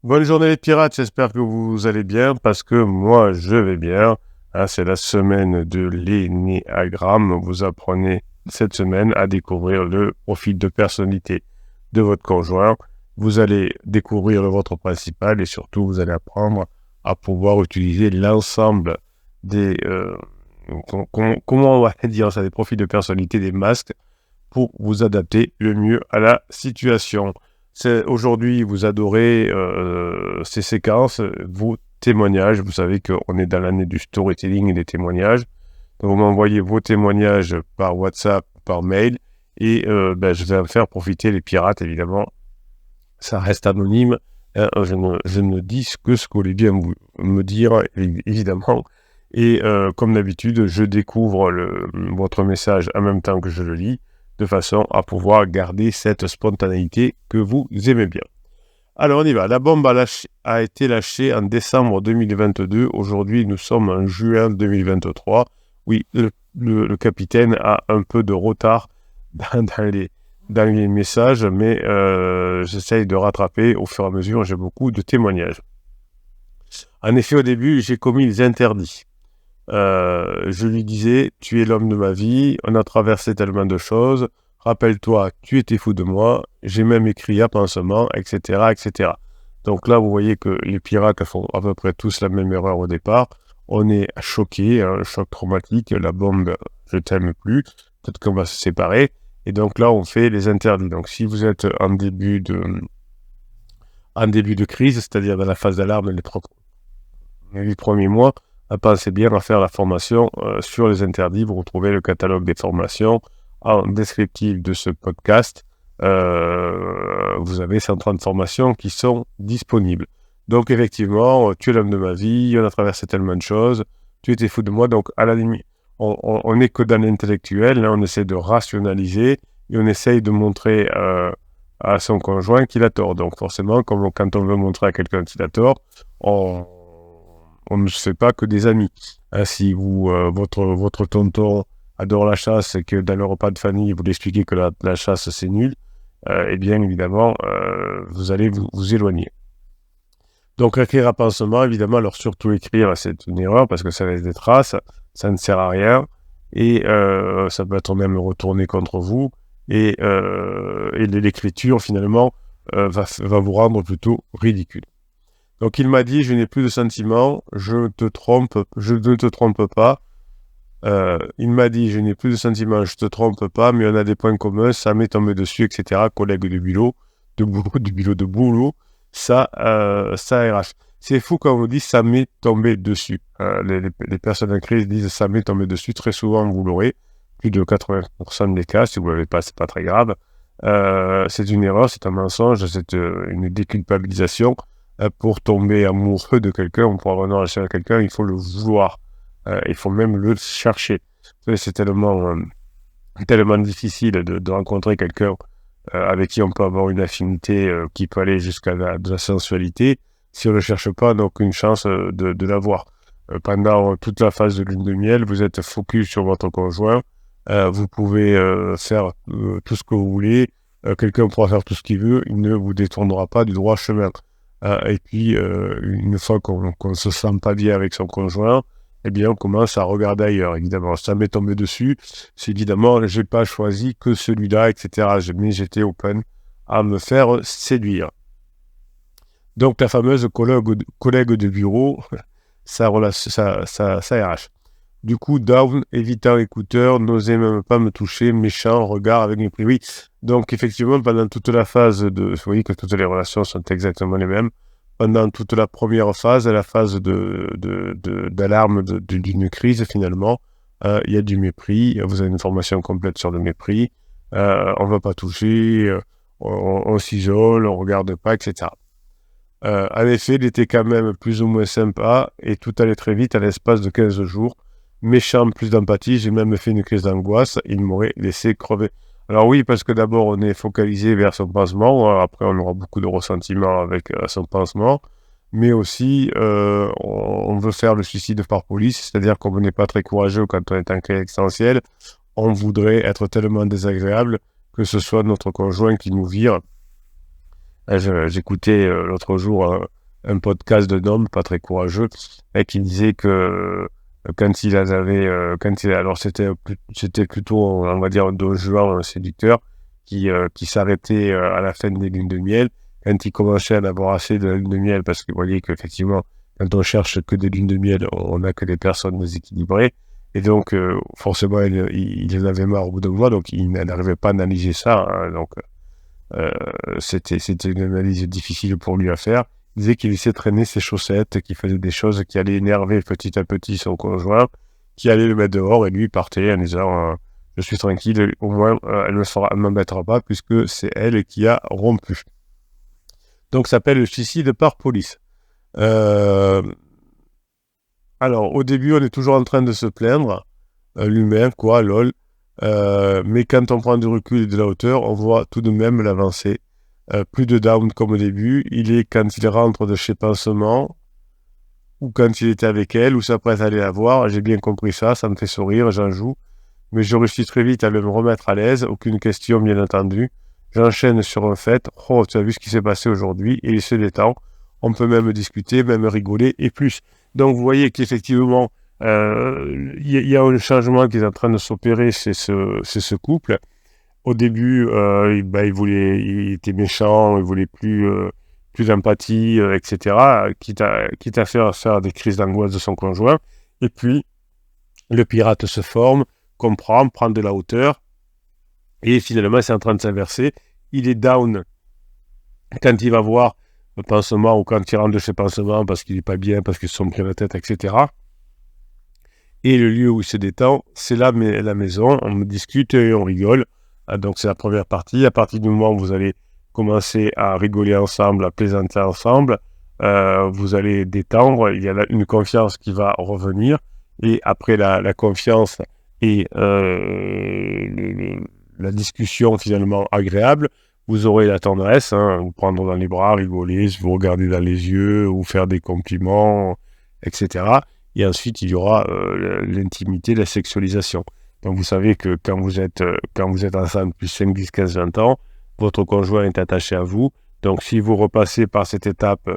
Bonne journée les pirates, j'espère que vous allez bien parce que moi je vais bien. C'est la semaine de l'énéagramme. Vous apprenez cette semaine à découvrir le profil de personnalité de votre conjoint. Vous allez découvrir le vôtre principal et surtout vous allez apprendre à pouvoir utiliser l'ensemble des comment on va dire ça, des profils de personnalité, des masques pour vous adapter le mieux à la situation. Aujourd'hui, vous adorez ces séquences, vos témoignages. Vous savez qu'on est dans l'année du storytelling et des témoignages. Donc, vous m'envoyez vos témoignages par WhatsApp, par mail, et je vais en faire profiter les pirates, évidemment. Ça reste anonyme. Je ne dis que ce que vous voulez bien me dire, évidemment. Et comme d'habitude, je découvre votre message en même temps que je le lis, de façon à pouvoir garder cette spontanéité que vous aimez bien. Alors on y va, la bombe a été lâchée en décembre 2022, aujourd'hui nous sommes en juin 2023. Oui, le capitaine a un peu de retard dans les messages, mais j'essaye de rattraper au fur et à mesure, j'ai beaucoup de témoignages. En effet, au début, j'ai commis les interdits. Je lui disais, tu es l'homme de ma vie, on a traversé tellement de choses, rappelle-toi, tu étais fou de moi, j'ai même écrit à pansement, etc., etc. Donc là, vous voyez que les pirates font à peu près tous la même erreur au départ. On est choqué, un choc traumatique, la bombe, je t'aime plus, peut-être qu'on va se séparer. Et donc là, on fait les interdits. Donc si vous êtes en début de crise, c'est-à-dire dans la phase d'alarme, les premiers mois, pensez bien à faire la formation sur les interdits. Vous retrouvez le catalogue des formations en descriptif de ce podcast. Vous avez 130 formations qui sont disponibles. Donc effectivement, tu es l'homme de ma vie, on a traversé tellement de choses, tu étais fou de moi, donc à la limite, on n'est que dans l'intellectuel, là, on essaie de rationaliser et on essaye de montrer à son conjoint qu'il a tort. Donc forcément, quand on veut montrer à quelqu'un qu'il a tort, on ne se fait pas que des amis. Si votre tonton adore la chasse et que dans le repas de famille, vous lui expliquez que la chasse c'est nul, eh bien évidemment, vous allez vous éloigner. Donc écrire à pansement, évidemment, alors surtout écrire, c'est une erreur parce que ça laisse des traces, ça ne sert à rien et ça peut être même retourné contre vous et l'écriture finalement va vous rendre plutôt ridicule. Donc il m'a dit, je n'ai plus de sentiments, je ne te trompe pas. Il m'a dit, je n'ai plus de sentiments, je te trompe pas, mais on a des points communs, ça m'est tombé dessus, etc. Collègue de boulot, ça RH. C'est fou quand on vous dit, ça m'est tombé dessus. Les personnes en crise disent, ça m'est tombé dessus. Très souvent, vous l'aurez. Plus de 80% des cas, si vous ne l'avez pas, c'est pas très grave. C'est une erreur, c'est un mensonge, c'est une déculpabilisation. Pour tomber amoureux de quelqu'un, pour avoir une relation avec quelqu'un, il faut le vouloir. Il faut même le chercher. C'est tellement difficile de rencontrer quelqu'un avec qui on peut avoir une affinité qui peut aller jusqu'à de la sensualité. Si on ne le cherche pas, on n'a aucune chance de l'avoir. Pendant toute la phase de lune de miel, vous êtes focus sur votre conjoint. Vous pouvez faire tout ce que vous voulez. Quelqu'un pourra faire tout ce qu'il veut. Il ne vous détournera pas du droit chemin. Et puis, une fois qu'on ne se sent pas bien avec son conjoint, eh bien, on commence à regarder ailleurs. Évidemment, ça m'est tombé dessus. C'est évidemment, je n'ai pas choisi que celui-là, etc. Mais j'étais open à me faire séduire. Donc, ta fameuse collègue de bureau, ça RH. Du coup, down, évitant écouteur, n'osait même pas me toucher, méchant, regard avec mépris. Oui, donc effectivement, pendant toute la phase vous voyez que toutes les relations sont exactement les mêmes. Pendant toute la première phase, la phase d'alarme d'une crise, finalement, il y a du mépris. Vous avez une formation complète sur le mépris. On ne va pas toucher, on s'isole, on ne regarde pas, etc. En effet, il était quand même plus ou moins sympa et tout allait très vite à l'espace de 15 jours. Méchant, plus d'empathie, j'ai même fait une crise d'angoisse, il m'aurait laissé crever. Alors oui, parce que d'abord on est focalisé vers son pansement, après on aura beaucoup de ressentiments avec son pansement, mais aussi on veut faire le suicide par police, c'est-à-dire qu'on n'est pas très courageux quand on est en crise existentielle, on voudrait être tellement désagréable que ce soit notre conjoint qui nous vire. J'écoutais l'autre jour un podcast d'un homme pas très courageux et qui disait que quand il avait, alors c'était plutôt, on va dire, un don Juan, un séducteur qui s'arrêtait à la fin des lunes de miel quand il commençait à en avoir assez de la lune de miel, parce que vous voyez qu'effectivement, quand on cherche que des lunes de miel, on n'a que des personnes déséquilibrées. Et donc, forcément, il en avait marre au bout d'un mois, donc il n'arrivait pas à analyser ça. Hein, donc, c'était une analyse difficile pour lui à faire. Il disait qu'il laissait traîner ses chaussettes, qu'il faisait des choses qui allaient énerver petit à petit son conjoint, qui allait le mettre dehors, et lui partait en disant je suis tranquille, au moins elle ne m'embêtera pas puisque c'est elle qui a rompu. Donc, ça s'appelle le suicide par police. Alors, au début, on est toujours en train de se plaindre, l'humain, quoi, lol. Mais quand on prend du recul et de la hauteur, on voit tout de même l'avancée. Plus de down comme au début. Il est quand il rentre de chez Pansement, ou quand il était avec elle, ou s'apprête à aller la voir. J'ai bien compris ça, ça me fait sourire, j'en joue. Mais je réussis très vite à me remettre à l'aise, aucune question bien entendu. J'enchaîne sur un fait. Oh, tu as vu ce qui s'est passé aujourd'hui, et il se détend. On peut même discuter, même rigoler, et plus. Donc vous voyez qu'effectivement, il y a un changement qui est en train de s'opérer chez ce couple. Au début, il était méchant, il voulait plus d'empathie, etc. Quitte à faire des crises d'angoisse de son conjoint. Et puis, le pirate se forme, comprend, prend de la hauteur, et finalement, c'est en train de s'inverser. Il est down quand il va voir le Pansement, ou quand il rentre de chez Pansement parce qu'il n'est pas bien, parce qu'ils se sont pris la tête, etc. Et le lieu où il se détend, c'est la maison. On discute et on rigole. Donc, c'est la première partie. À partir du moment où vous allez commencer à rigoler ensemble, à plaisanter ensemble, vous allez détendre. Il y a une confiance qui va revenir. Et après la confiance et la discussion finalement agréable, vous aurez la tendresse, hein, vous prendre dans les bras, rigoler, vous regarder dans les yeux, vous faire des compliments, etc. Et ensuite, il y aura l'intimité, la sexualisation. Donc, vous savez que quand vous êtes ensemble depuis 5, 10, 15, 20 ans, votre conjoint est attaché à vous. Donc, si vous repassez par cette étape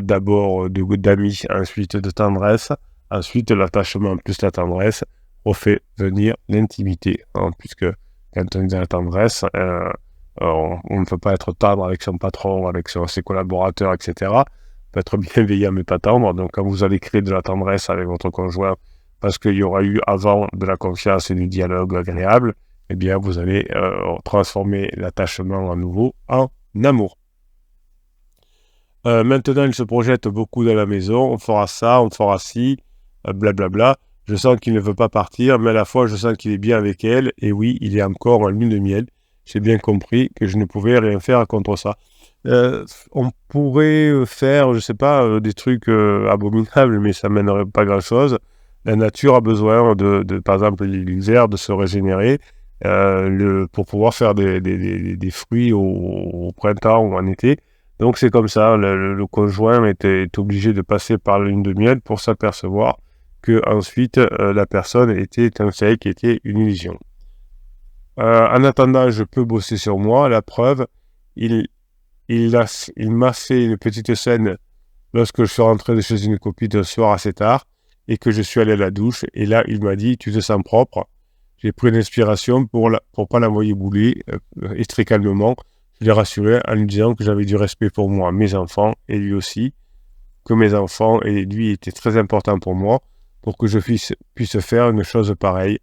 d'abord d'amis, ensuite de tendresse, ensuite l'attachement plus la tendresse, refait venir l'intimité. Hein, puisque quand on est dans la tendresse, on ne peut pas être tendre avec son patron, avec ses collaborateurs, etc. On peut être bienveillant mais pas tendre. Donc quand vous allez créer de la tendresse avec votre conjoint, parce qu'il y aura eu avant de la confiance et du dialogue agréable, eh bien vous allez transformer l'attachement à nouveau en amour. Maintenant, il se projette beaucoup dans la maison. On fera ça, on fera ci, blablabla. Je sens qu'il ne veut pas partir, mais à la fois, je sens qu'il est bien avec elle. Et oui, il est encore en lune de miel. J'ai bien compris que je ne pouvais rien faire contre ça. On pourrait faire, je sais pas, des trucs abominables, mais ça mènerait pas grand-chose. La nature a besoin par exemple, l'hiver, de se régénérer pour pouvoir faire des fruits au printemps ou en été. Donc c'est comme ça, le conjoint est obligé de passer par la lune de miel pour s'apercevoir que ensuite la personne était un fake, était une illusion. En attendant, je peux bosser sur moi. La preuve, il m'a fait une petite scène lorsque je suis rentré de chez une copine un soir assez tard et que je suis allé à la douche. Et là, il m'a dit « Tu te sens propre ?» J'ai pris une inspiration pour pas l'envoyer bouler, et très calmement. Je l'ai rassuré en lui disant que j'avais du respect pour moi, mes enfants et lui aussi, que mes enfants et lui étaient très importants pour moi, pour que je puisse faire une chose pareille.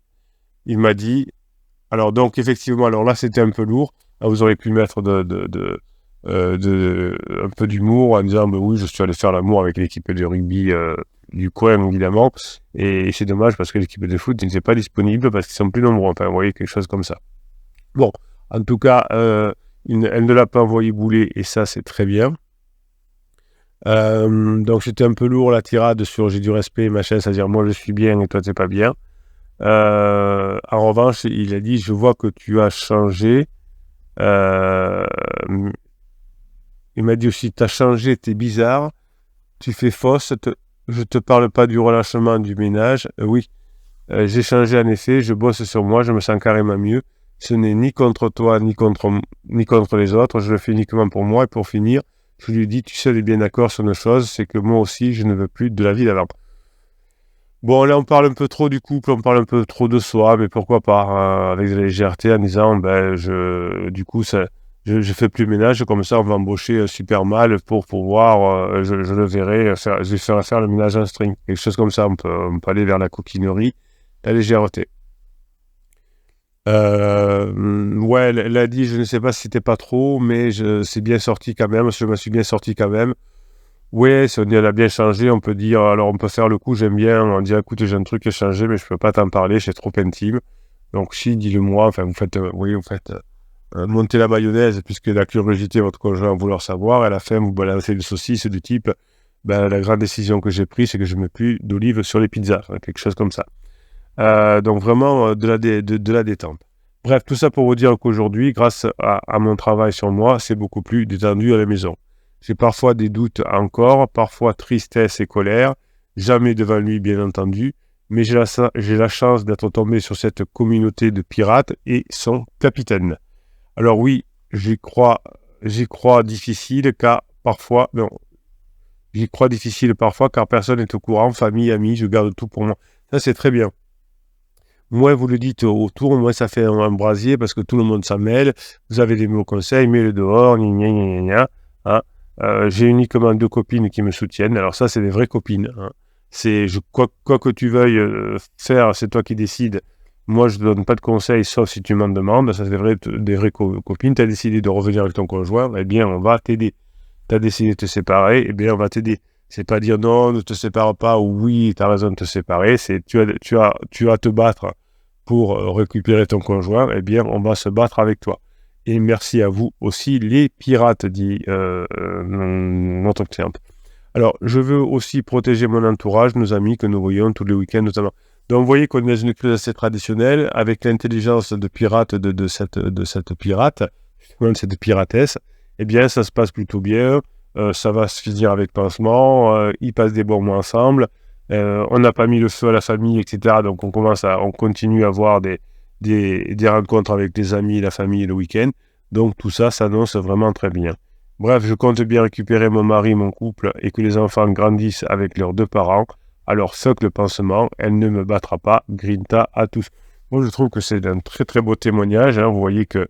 Il m'a dit, alors donc effectivement, alors là c'était un peu lourd, là, vous auriez pu mettre un peu d'humour en disant, oui, je suis allé faire l'amour avec l'équipe de rugby du coin, évidemment, et c'est dommage parce que l'équipe de foot n'était pas disponible parce qu'ils sont plus nombreux, enfin, vous voyez, quelque chose comme ça. Bon, en tout cas, elle ne l'a pas envoyé bouler, et ça, c'est très bien. Donc, c'était un peu lourd, la tirade sur « j'ai du respect », machin, c'est-à-dire « moi, je suis bien et toi, t'es pas bien ». En revanche, il a dit « je vois que tu as changé ». Il m'a dit aussi « t'as changé, t'es bizarre, tu fais fausse, je te parle pas du relâchement du ménage. Oui, j'ai changé en effet, je bosse sur moi, je me sens carrément mieux. Ce n'est ni contre toi, ni contre les autres, je le fais uniquement pour moi. Et pour finir, je lui dis, tu sais, on est bien d'accord sur une chose, c'est que moi aussi, je ne veux plus de la vie d'avant. Bon, là, on parle un peu trop du couple, on parle un peu trop de soi, mais pourquoi pas, avec de la légèreté, en disant, du coup, je fais plus le ménage, comme ça, on va embaucher super mal pour pouvoir, je le verrai, je vais faire le ménage en string. Quelque chose comme ça, on peut aller vers la coquinerie, la légèreté. Ouais, elle a dit, je ne sais pas si c'était pas trop, mais c'est bien sorti quand même, je me suis bien sorti quand même. Ouais, si on dit elle a bien changé, on peut dire, alors on peut faire le coup, j'aime bien, on dit, écoute, j'ai un truc à changer, mais je peux pas t'en parler, c'est trop intime. Donc si, dis-le-moi, enfin, vous faites monter la mayonnaise, puisque la curiosité, votre conjoint, vouloir savoir, à la fin, vous balancez une saucisse du type, la grande décision que j'ai prise, c'est que je ne mets plus d'olive sur les pizzas, enfin, quelque chose comme ça. Donc vraiment de la détente. Bref, tout ça pour vous dire qu'aujourd'hui, grâce à mon travail sur moi, c'est beaucoup plus détendu à la maison. J'ai parfois des doutes encore, parfois tristesse et colère, jamais devant lui bien entendu, mais j'ai la chance d'être tombé sur cette communauté de pirates et son capitaine. Alors oui, j'y crois difficile car parfois, non, j'y crois difficile parfois car personne n'est au courant, famille, amis, je garde tout pour moi. Ça c'est très bien. Moins vous le dites autour, moins ça fait un brasier parce que tout le monde s'en mêle. Vous avez des mots conseils, mets-le dehors, gna gna gna gna, hein. J'ai uniquement 2 copines qui me soutiennent. Alors ça, c'est des vraies copines, hein. Quoi que tu veuilles faire, c'est toi qui décides. Moi, je ne donne pas de conseils, sauf si tu m'en demandes. Ça, c'est des vraies copines. Tu as décidé de revenir avec ton conjoint, eh bien, on va t'aider. Tu as décidé de te séparer, eh bien, on va t'aider. C'est pas dire non, ne te sépare pas, ou oui, tu as raison de te séparer. C'est tu as à te battre pour récupérer ton conjoint, eh bien, on va se battre avec toi. Et merci à vous aussi, les pirates, dit notre cliente. Alors, je veux aussi protéger mon entourage, nos amis que nous voyons tous les week-ends notamment. Donc, vous voyez qu'on est dans une crise assez traditionnelle, avec l'intelligence de pirate de cette pirate, de cette piratesse, eh bien, ça se passe plutôt bien. Ça va se finir avec pansement, ils passent des bons mois ensemble, on n'a pas mis le feu à la famille, etc. Donc on continue à avoir des rencontres avec les amis, la famille le week-end. Donc tout ça s'annonce vraiment très bien. Bref, je compte bien récupérer mon mari, mon couple, et que les enfants grandissent avec leurs 2 parents. Alors fuck le pansement, elle ne me battra pas, grinta à tous. Moi je trouve que c'est un très très beau témoignage, hein. Vous voyez que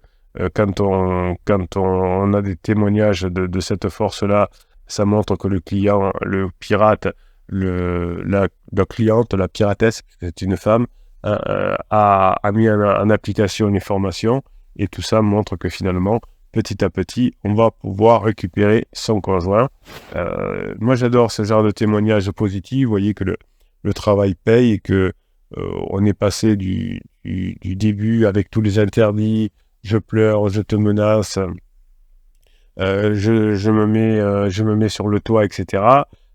quand on a des témoignages de cette force-là, ça montre que le client, le pirate, la cliente, la piratesse, c'est une femme, a mis en application une formation, et tout ça montre que finalement, petit à petit, on va pouvoir récupérer son conjoint. Moi, j'adore ce genre de témoignages positifs. Vous voyez que le travail paye et que on est passé du début avec tous les interdits, je pleure, je te menace, je me mets sur le toit, etc.,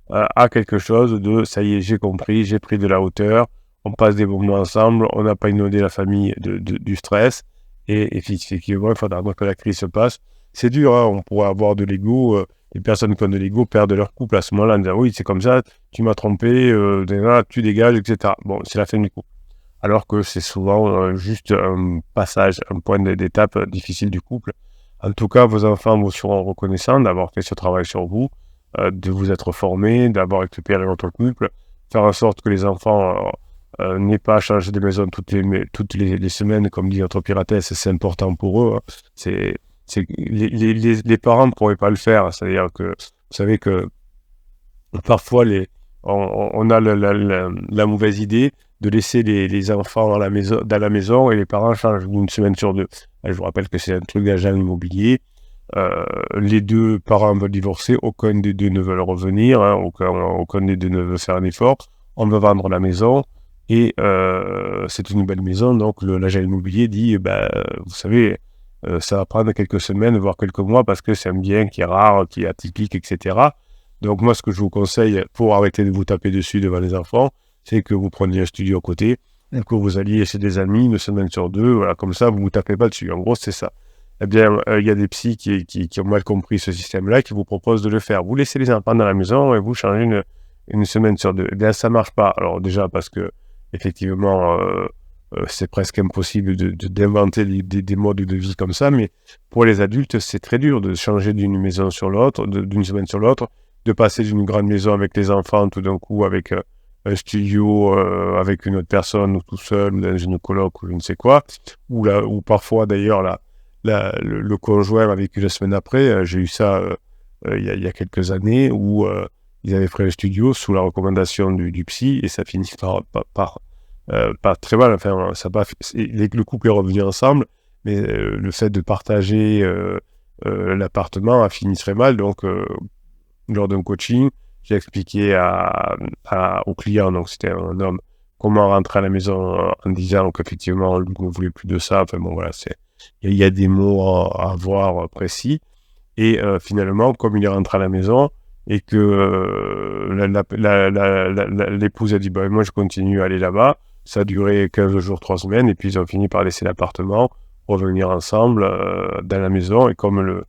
à quelque chose de, ça y est, j'ai compris, j'ai pris de la hauteur, on passe des moments ensemble, on n'a pas inondé la famille du stress, et effectivement, il faudra que la crise se passe. C'est dur, hein, on pourrait avoir de l'ego, les personnes qui ont de l'ego perdent leur couple à ce moment-là, en disant, oui, c'est comme ça, tu m'as trompé, tu dégages, etc. Bon, c'est la fin du couple. Alors que c'est souvent juste un passage, un point d'étape difficile du couple. En tout cas, vos enfants vous seront reconnaissants d'avoir fait ce travail sur vous, de vous être formés, d'avoir récupéré votre couple, faire en sorte que les enfants n'aient pas à changer de maison toutes les semaines, comme dit notre piratesse, c'est important pour eux, hein. Les parents ne pourraient pas le faire, c'est-à-dire que vous savez que parfois on a la mauvaise idée de laisser les enfants dans la maison et les parents changent d'une semaine sur 2. Je vous rappelle que c'est un truc d'agent immobilier. Les 2 parents veulent divorcer, aucun des 2 ne veut revenir, hein, aucun des 2 ne veut faire un effort. On veut vendre la maison et c'est une belle maison, donc l'agent immobilier dit, vous savez, ça va prendre quelques semaines, voire quelques mois, parce que c'est un bien qui est rare, qui est atypique, etc. Donc moi, ce que je vous conseille, pour arrêter de vous taper dessus devant les enfants, c'est que vous preniez un studio à côté, et que vous alliez chez des amis une semaine sur 2, voilà, comme ça, vous ne vous tapez pas dessus. En gros, c'est ça. Eh bien, il y a des psys qui ont mal compris ce système-là, qui vous proposent de le faire. Vous laissez les enfants dans la maison et vous changez une semaine sur 2. Eh bien, ça ne marche pas. Alors déjà, parce que, effectivement, c'est presque impossible d'inventer des modes de vie comme ça, mais pour les adultes, c'est très dur de changer d'une maison sur l'autre, d'une semaine sur l'autre, de passer d'une grande maison avec les enfants tout d'un coup avec un studio avec une autre personne ou tout seul ou dans une coloc ou je ne sais quoi, ou parfois d'ailleurs le conjoint avec une semaine après. J'ai eu ça il y a quelques années où ils avaient pris un studio sous la recommandation du psy et ça finit par très mal. Enfin, le couple est revenu ensemble, mais le fait de partager l'appartement a fini très mal. Donc, lors d'un coaching, j'ai expliqué au client, donc c'était un homme, comment rentrer à la maison en disant qu'effectivement, lui ne voulait plus de ça. Enfin bon, voilà, il y a des mots à avoir précis. Et finalement, comme il est rentré à la maison et que l'épouse a dit bah, « moi je continue à aller là-bas », ça a duré 15 jours, 3 semaines, et puis ils ont fini par laisser l'appartement, revenir ensemble dans la maison. Et comme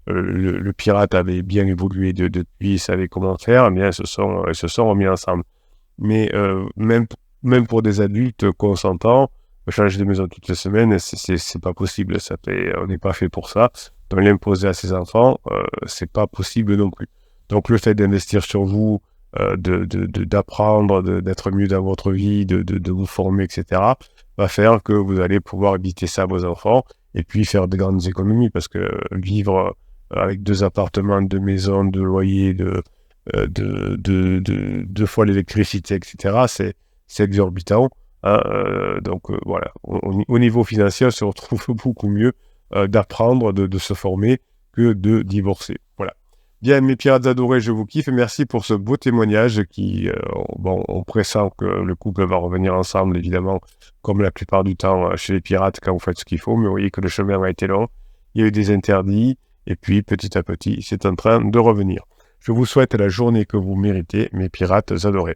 le pirate avait bien évolué depuis, il savait comment faire, eh bien ils se sont remis ensemble. Mais même pour des adultes consentants, changer de maison toutes les semaines, c'est pas possible. On n'est pas fait pour ça. Donc l'imposer à ses enfants, c'est pas possible non plus. Donc le fait d'investir sur vous, d'apprendre, d'être mieux dans votre vie, de vous former, etc., va faire que vous allez pouvoir éviter ça à vos enfants et puis faire de grandes économies, parce que vivre avec 2 appartements, 2 maisons, 2 loyers, 2 fois l'électricité, etc., c'est exorbitant. Hein, donc voilà, au niveau financier, on se retrouve beaucoup mieux d'apprendre, de se former que de divorcer. Voilà. Bien, mes pirates adorés, je vous kiffe et merci pour ce beau témoignage qui, on pressent que le couple va revenir ensemble, évidemment, comme la plupart du temps chez les pirates quand vous faites ce qu'il faut, mais vous voyez que le chemin a été long, il y a eu des interdits, et puis petit à petit, c'est en train de revenir. Je vous souhaite la journée que vous méritez, mes pirates adorés.